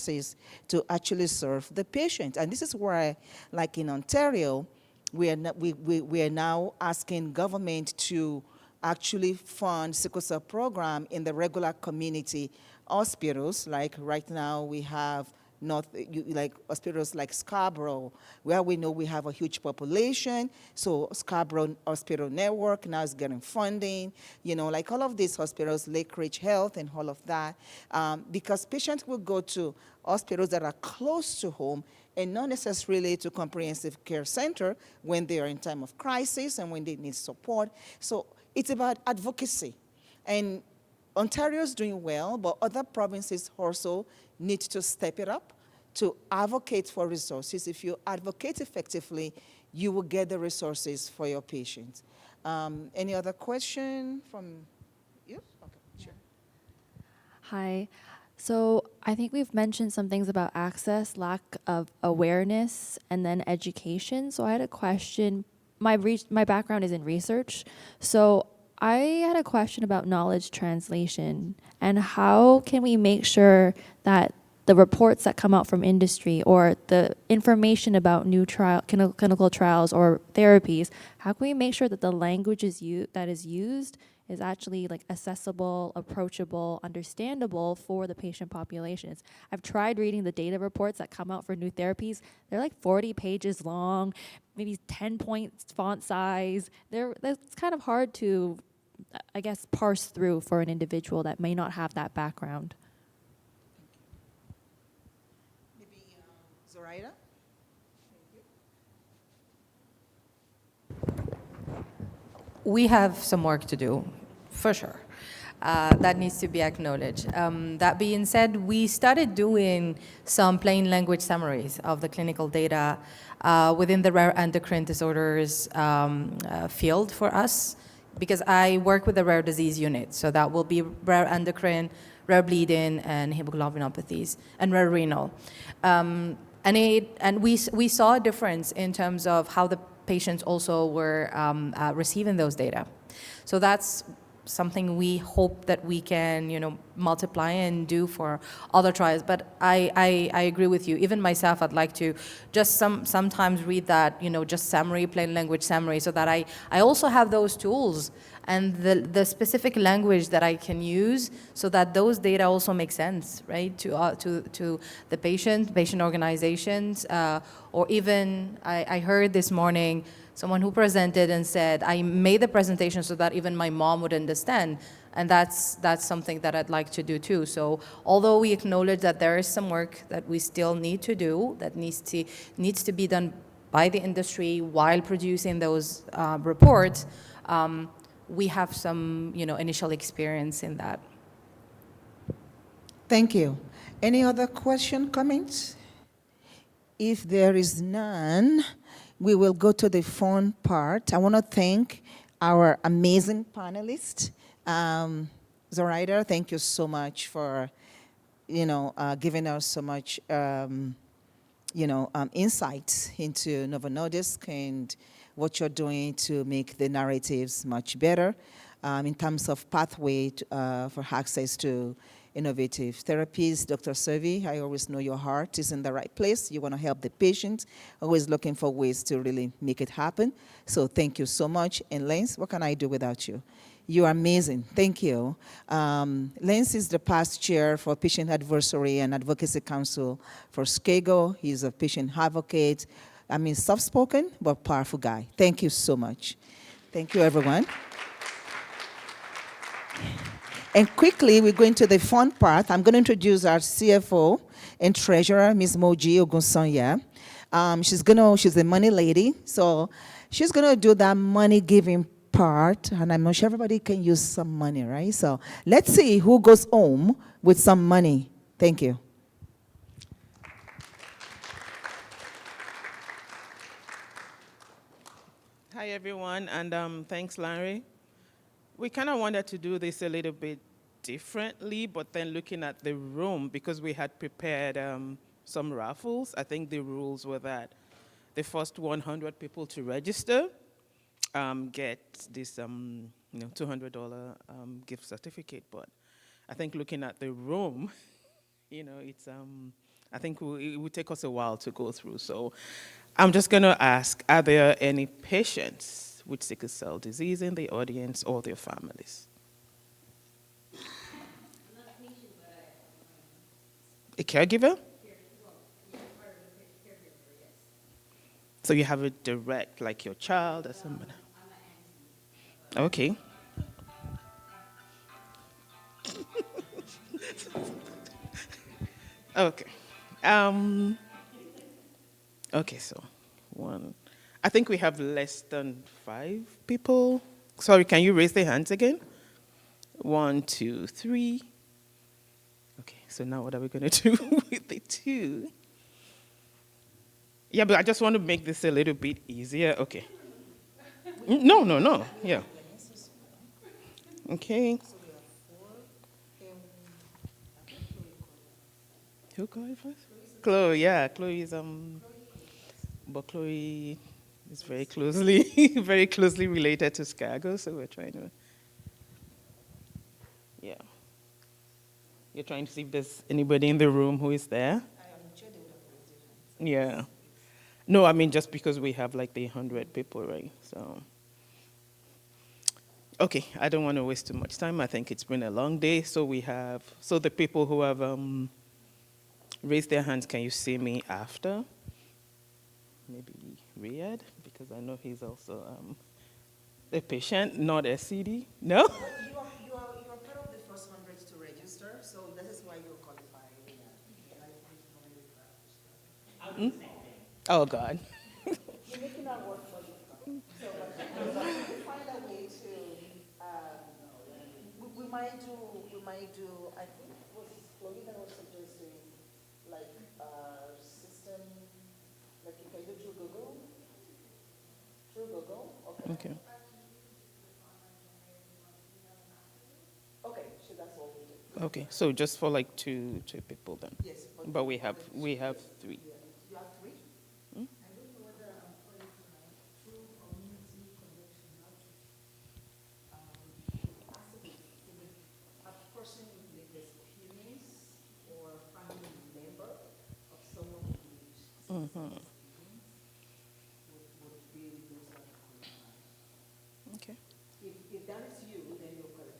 resources to actually serve the patient. And this is where, like in Ontario, we are now asking government to actually fund sickle cell program in the regular community hospitals. Like right now we have like hospitals like Scarborough, where we know we have a huge population. So Scarborough Hospital Network now is getting funding, like all of these hospitals, Lake Ridge Health and all of that, because patients will go to hospitals that are close to home and not necessarily to comprehensive care center when they are in time of crisis and when they need support. So it's about advocacy. And Ontario is doing well, but other provinces also need to step it up to advocate for resources. If you advocate effectively, you will get the resources for your patients. Any other question from you? Okay, sure. Hi. So I think we've mentioned some things about access, lack of awareness, and then education. So I had a question. My background is in research. So I had a question about knowledge translation and how can we make sure that the reports that come out from industry or the information about new clinical trials or therapies, how can we make sure that the language that is used is actually like accessible, approachable, understandable for the patient populations? I've tried reading the data reports that come out for new therapies. They're like 40 pages long, maybe 10 points font size. It's kind of hard to, I guess, parse through for an individual that may not have that background. Maybe Zoraida? We have some work to do, for sure. That needs to be acknowledged. That being said, we started doing some plain language summaries of the clinical data within the rare endocrine disorders field for us, because I work with the rare disease unit. So that will be rare endocrine, rare bleeding, and hemoglobinopathies, and rare renal. And we saw a difference in terms of how the patients also were receiving those data. So that's something we hope that we can, multiply and do for other trials. But I agree with you. Even myself, I'd like to just sometimes read that, just summary, plain language summary, so that I also have those tools and the specific language that I can use, so that those data also make sense, right, to the patient organizations, or even I heard this morning someone who presented and said, I made the presentation so that even my mom would understand. And that's something that I'd like to do too. So although we acknowledge that there is some work that we still need to do, that needs to be done by the industry while producing those reports, we have some initial experience in that. Thank you. Any other question, comments? If there is none, we will go to the fun part. I want to thank our amazing panelists. Zoraida, thank you so much for, giving us so much, insights into Novo Nordisk and what you're doing to make the narratives much better in terms of pathway for access to innovative therapies. Dr. Cervi, I always know your heart is in the right place. You want to help the patient, always looking for ways to really make it happen. So thank you so much. And Lance, what can I do without you? You are amazing. Thank you. Lance is the past chair for Patient Advocacy and Advocacy Council for SCAGO. He's a patient advocate. Soft-spoken, but powerful guy. Thank you so much. Thank you, everyone. And quickly, we're going to the fun part. I'm going to introduce our CFO and treasurer, Ms. Moji Ogunsanya. She's the money lady, so she's going to do that money giving part, and I'm sure everybody can use some money, right? So let's see who goes home with some money. Thank you. Hi, everyone, and thanks, Lanre. We kind of wanted to do this a little bit differently, but then looking at the room, because we had prepared some raffles, I think the rules were that the first 100 people to register get this $200 gift certificate. But I think looking at the room, it's I think it would take us a while to go through. So I'm just going to ask, are there any patients with sickle cell disease in the audience or their families? A caregiver? So you have a direct, like your child or somebody? Okay. Okay. Um, okay, so one. I think we have less than 5 people. Sorry, can you raise their hands again? 1, 2, 3. Okay, so now what are we going to do with the 2? Yeah, but I just want to make this a little bit easier. Okay. No, no, no. Yeah. Okay. Who called it first? Chloe, yeah. Chloe is but Chloe is very closely very closely related to Scargo, so we're trying to yeah. You're trying to see if there's anybody in the room who is there? Yeah. No, I mean just because we have like the 100 people, right? So okay, I don't want to waste too much time. I think it's been a long day, so the people who have raised their hands, can you see me after? Maybe Riyadh, because I know he's also a patient, not a CD. No? You are part of the first 100 to register, so that is why you're qualified. Oh, God. You're making our work for you. So we find a way to, we might do, I think it was Florida was suggesting, like, system, like you can do through Google. Through Google, okay. Okay. Okay, so that's what we do. Okay, so just for like two people then. Yes. But we have 3. You have 3? A person with the experience or family member of someone who lives would be those that are qualified. Okay. If that is you, then you're qualified.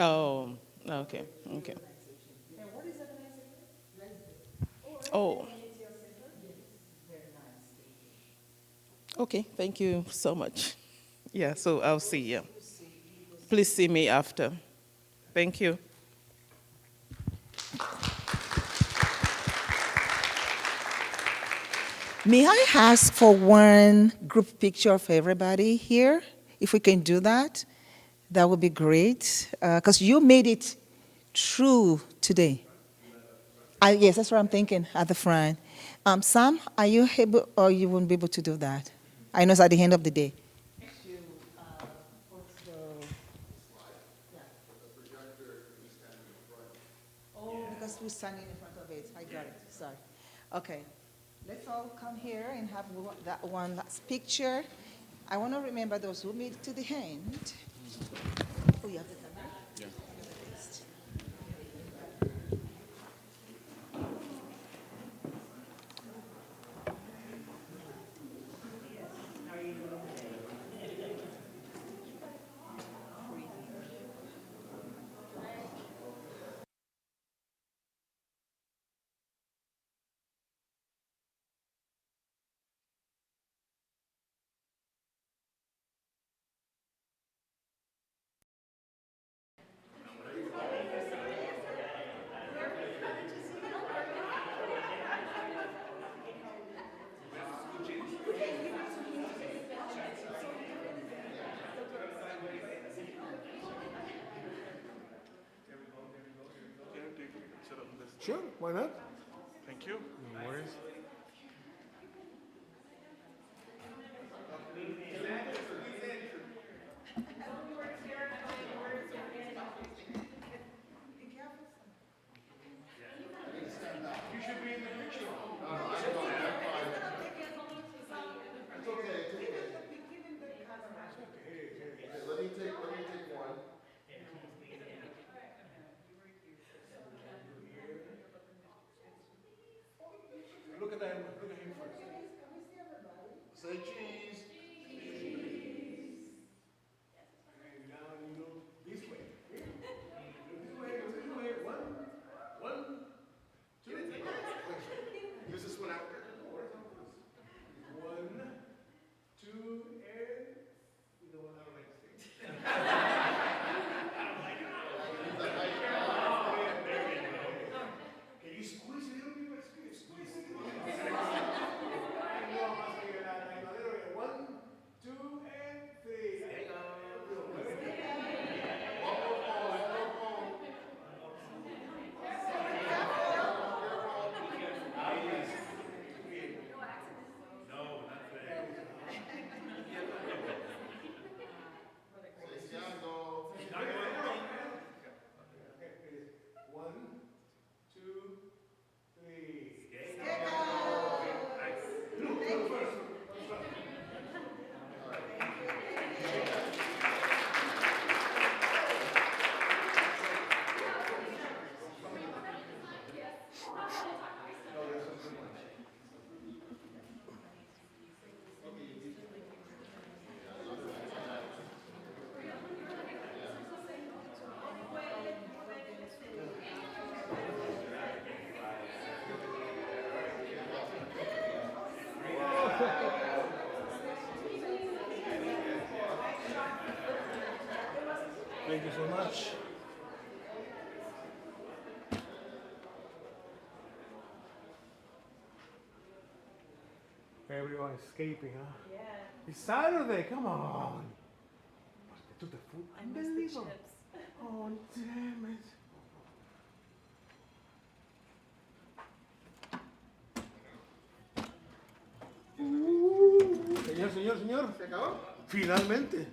Oh, okay, okay. And what is the organization? Oh. Okay, thank you so much. Yeah, so I'll see you. Please see me after. Thank you. May I ask for one group picture of everybody here? If we can do that, that would be great. Because you made it through today. Yes, that's what I'm thinking at the front. Sam, are you able, or you won't be able to do that? I know it's at the end of the day. Oh, because we're standing in front of it. I got it. Sorry. Okay. Let's all come here and have that one last picture. I want to remember those who made it to the end. Oh, you have the camera? Yeah. Sure, why not? Thank you. No worries. You should be in the picture. No, I'm fine. It's okay. Say cheese. And now you go this way. Go this way, go this way. One, two. Use this one out. One, two, and you know what I like to say. Can you squeeze it a little bit? Squeeze it a little bit. One, two, and three. One, two, three. Thank you so much. Everyone escaping, huh? Yeah. It's Saturday, come on. They took the food. I missed the chips. Oh, damn it. Señor. ¿Se acabó? Finalmente.